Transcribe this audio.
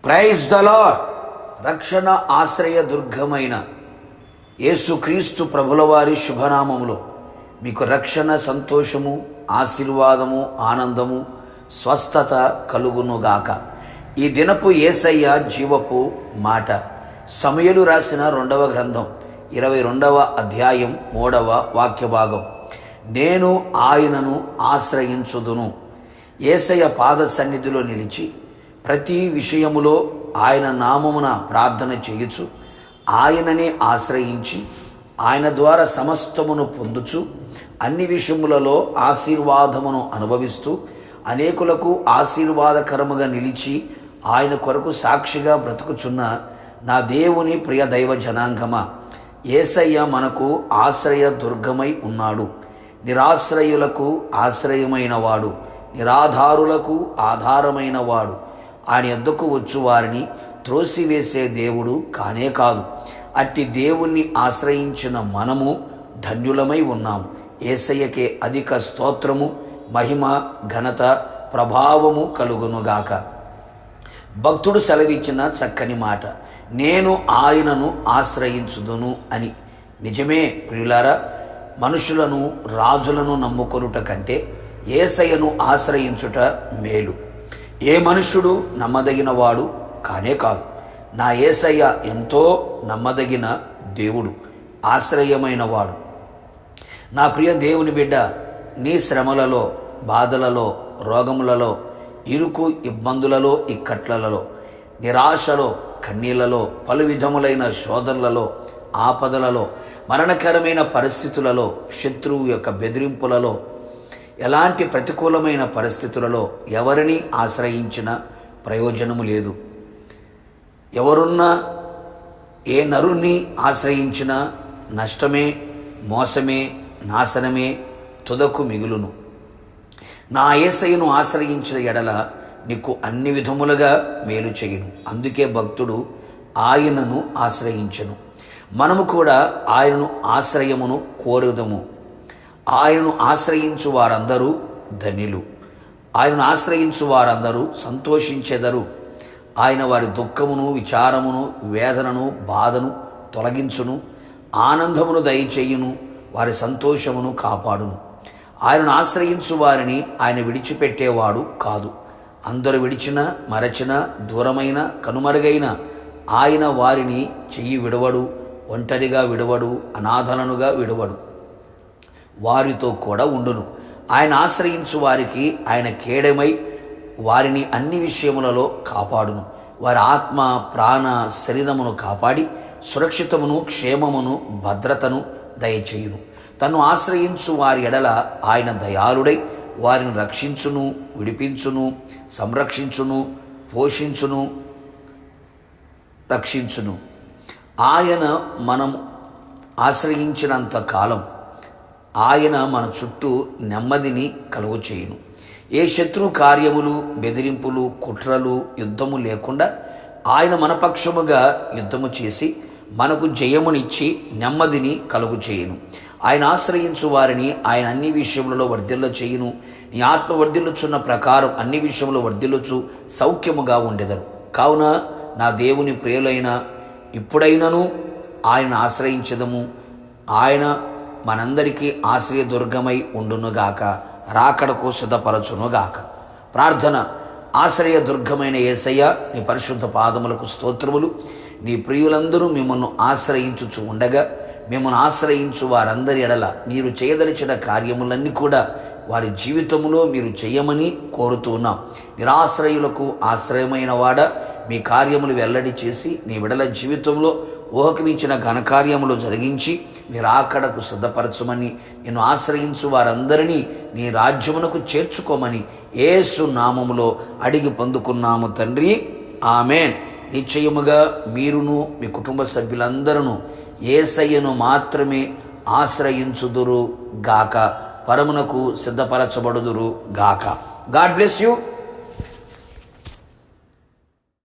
Praise the lord. రక్షణ ఆశ్రయ దుర్గమైన యేసుక్రీస్తు ప్రభుల వారి శుభనామములో మీకు రక్షణ, సంతోషము, ఆశీర్వాదము, ఆనందము, స్వస్థత కలుగునుగాక. ఈ దినపు యేసయ్య జీవపు మాట. సమూయేలు రాసిన 2వ గ్రంథం 22వ అధ్యాయం 3వ వాక్య భాగం. నేను ఆయనను ఆశ్రయించుదును. యేసయ్య పాద సన్నిధిలో నిలిచి ప్రతి విషయములో ఆయన నామమున ప్రార్థన చేయుచు ఆయననే ఆశ్రయించి ఆయన ద్వారా సమస్తమును పొందుచు అన్ని విషయములలో ఆశీర్వాదమును అనుభవిస్తూ అనేకులకు ఆశీర్వాదకరముగా నిలిచి ఆయన కొరకు సాక్షిగా బ్రతుకుచున్న నా దేవుని ప్రియ దైవ జనాంగమా, యేసయ్య మనకు ఆశ్రయ దుర్గమై ఉన్నాడు. నిరాశ్రయులకు ఆశ్రయమైన వాడు, నిరాధారులకు ఆధారమైన వాడు. ఆయన యొద్దకు వచ్చు వారిని త్రోసివేసే దేవుడు కానే కాదు. అట్టి దేవుణ్ణి ఆశ్రయించిన మనము ధన్యులమై ఉన్నాము. యేసయ్యకే అధిక స్తోత్రము, మహిమ, ఘనత, ప్రభావము కలుగునుగాక. భక్తుడు సెలవిచ్చిన చక్కని మాట, నేను ఆయనను ఆశ్రయించుదును అని. నిజమే ప్రియులారా, మనుషులను, రాజులను నమ్ముకొనుట కంటే యేసయ్యను ఆశ్రయించుట మేలు. ఏ మనుష్యుడు నమ్మదగిన వాడు కానే కాదు. నా యేసయ్య ఎంతో నమ్మదగిన దేవుడు, ఆశ్రయమైన వాడు. నా ప్రియ దేవుని బిడ్డ, నీ శ్రమలలో, బాధలలో, రోగములలో, ఇరుకు ఇబ్బందులలో, ఇక్కట్లలో, నిరాశలో, కన్నీళ్లలో, పలు విధములైన శోధనలలో, ఆపదలలో, మరణకరమైన పరిస్థితులలో, శత్రువు యొక్క బెదిరింపులలో, ఎలాంటి ప్రతికూలమైన పరిస్థితులలో ఎవరిని ఆశ్రయించినా ప్రయోజనము లేదు. ఎవరున్నా, ఏ నరుణ్ణి ఆశ్రయించినా నష్టమే, మోసమే, నాశనమే తుదకు మిగులును. నా యేసయ్యను ఆశ్రయించిన ఎడల నీకు అన్ని విధములుగా మేలు చేయును. అందుకే భక్తుడు ఆయనను ఆశ్రయించెను. మనము కూడా ఆయనను ఆశ్రయమును కోరుదము. ఆయనను ఆశ్రయించు వారందరూ ధన్యులు. ఆయనను ఆశ్రయించు వారందరూ సంతోషించెదరు. ఆయన వారి దుఃఖమును, విచారమును, వేదనను, బాధను తొలగించును, ఆనందమును దయచేయును, వారి సంతోషమును కాపాడును. ఆయనను ఆశ్రయించు వారిని ఆయన విడిచిపెట్టేవాడు కాదు. అందరూ విడిచిన, మరచిన, దూరమైన, కనుమరుగైన ఆయన వారిని చెయ్యి విడవడు, ఒంటరిగా విడవడు, అనాథలనుగా విడవడు, వారితో కూడా ఉండును. ఆయన ఆశ్రయించు వారికి ఆయన కేడమై వారిని అన్ని విషయములలో కాపాడును. వారి ఆత్మ, ప్రాణ, శరీరమును కాపాడి సురక్షితమును, క్షేమమును, భద్రతను దయచేయును. తను ఆశ్రయించు వారి ఎడల ఆయన దయాళుడై వారిని రక్షించును, విడిపించును, సంరక్షించును, పోషించును, రక్షించును. ఆయన మనం ఆశ్రయించినంత కాలం ఆయన మన చుట్టూ నెమ్మదిని కలుగు చేయును. ఏ శత్రు కార్యములు, బెదిరింపులు, కుట్రలు, యుద్ధము లేకుండా ఆయన మన పక్షముగా యుద్ధము చేసి మనకు జయమునిచ్చి నెమ్మదిని కలుగు చేయును. ఆయన ఆశ్రయించు వారిని ఆయన అన్ని విషయములలో వర్ధిల్ల చేయును. నీ ఆత్మ వర్ధిల్లుచున్న ప్రకారం అన్ని విషయములో వర్ధిల్లుచు సౌఖ్యముగా ఉండెదరు. కావున నా దేవుని ప్రియులైన ఇప్పుడైనను ఆయన ఆశ్రయించదము. ఆయన మనందరికీ ఆశ్రయ దుర్గమై ఉండునుగాక, రాకడకు సిద్ధపరచునుగాక. ప్రార్థన. ఆశ్రయ దుర్గమైన యేసయ్య, నీ పరిశుద్ధ పాదములకు స్తోత్రములు. నీ ప్రియులందరూ మిమ్మల్ని ఆశ్రయించుచు ఉండగా మిమ్మల్ని ఆశ్రయించు వారందరి ఎడల మీరు చేయదలిచిన కార్యములన్నీ కూడా వారి జీవితంలో మీరు చేయమని కోరుతూ ఉన్నాం. నిరాశ్రయులకు ఆశ్రయమైన వాడ, మీ కార్యములు వెల్లడి చేసి నీ విడల జీవితంలో ఊహకమించిన ఘనకార్యములు జరిగించి మీరు ఆకడకు సిద్ధపరచమని, నిన్ను ఆశ్రయించు వారందరినీ నీ రాజ్యమునకు చేర్చుకోమని యేసు నామములో అడిగి పొందుకున్నాము తండ్రి, ఆమేన్. నిశ్చయముగా మీరును మీ కుటుంబ సభ్యులందరూ యేసయ్యను మాత్రమే ఆశ్రయించుదురు గాక, పరమునకు సిద్ధపరచబడుదురు గాక. God bless you.